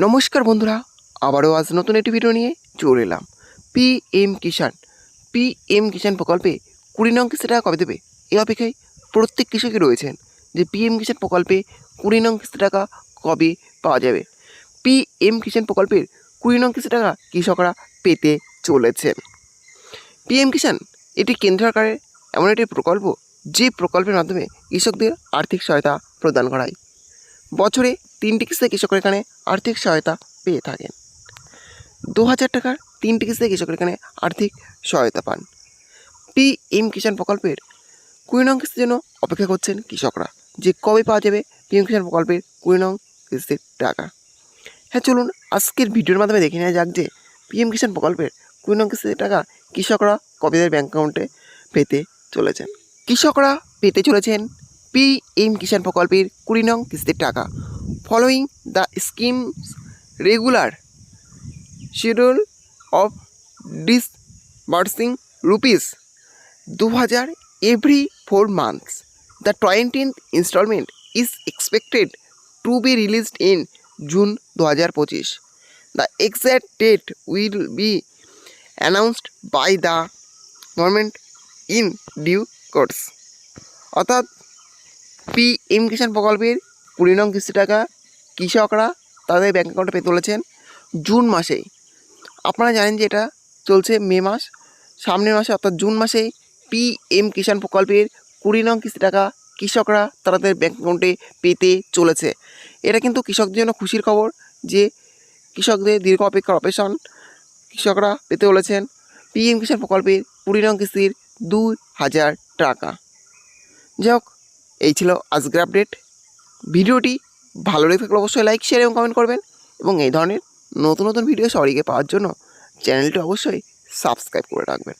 নমস্কার বন্ধুরা, আবারও আজ নতুন একটি ভিডিও নিয়ে চলে এলাম। পিএম কিষাণ প্রকল্পে 20 নং কিস্তি টাকা কবে দেবে এই অপেক্ষায় প্রত্যেক কৃষকই রয়েছেন যে পিএম কিষাণ প্রকল্পে 20 নং কিস্তি টাকা কবে পাওয়া যাবে। পিএম কিষাণ প্রকল্পের 20 নং কিস্তি টাকা কৃষকরা পেতে চলেছেন। পিএম কিষাণ এটি কেন্দ্র সরকারের এমন একটি প্রকল্প যে প্রকল্পের মাধ্যমে কৃষকদের আর্থিক সহায়তা প্রদান করা হয়। বছরে 3টি কিস্তিতে কৃষকরা এখানে আর্থিক সহায়তা পেয়ে থাকেন। 2000 টাকার 3টি কিস্তিতে কৃষকরা এখানে আর্থিক সহায়তা পান। পিএম কিষাণ প্রকল্পের 20 নং কিস্তির জন্য অপেক্ষা করছেন কৃষকরা যে কবে পাওয়া যাবে পিএম কিষাণ প্রকল্পের 20 নং কিস্তির টাকা। হ্যাঁ, চলুন আজকের ভিডিওর মাধ্যমে দেখে নেওয়া যাক যে পিএম কিষাণ প্রকল্পের 20 নং কিস্তির টাকা কৃষকরা কবে তাদের ব্যাঙ্ক অ্যাকাউন্টে পেতে চলেছেন। কৃষকরা পেতে চলেছেন পিএম কিষাণ প্রকল্পের 20 নং কিস্তির টাকা following the schemes regular schedule of disbursing rupees 2000 every 4 months. The 20th installment is expected to be released in June 2025. The exact date will be announced by the government in due course. অর্থাৎ PM কিষাণ প্রকল্পের 20 নং কিস্তি টাকা কৃষকরা তাদের bank অ্যাকাউন্টে পেতে চলেছেন জুন মাসেই। আপনারা জানেন যে এটা চলছে মে মাস, সামনের মাসে অর্থাৎ জুন মাসেই পিএম কিষাণ প্রকল্পের 20 নং কিস্তি টাকা কৃষকরা তাদের ব্যাঙ্ক অ্যাকাউন্টে পেতে চলেছে। এটা কিন্তু কৃষকদের জন্য খুশির খবর যে কৃষকদের দীর্ঘ অপেক্ষার অপেশন কৃষকরা পেতে চলেছেন পিএম কিষাণ প্রকল্পের 20 নং কিস্তির 2000 টাকা। যাই হোক, এই ছিল আজকের আপডেট। ভিডিওটি ভালো লেগে থাকলে অবশ্যই লাইক, শেয়ার এবং কমেন্ট করবেন এবং এই ধরনের নতুন নতুন ভিডিও সবাইকে পাওয়ার জন্য চ্যানেলটি অবশ্যই সাবস্ক্রাইব করে রাখবেন।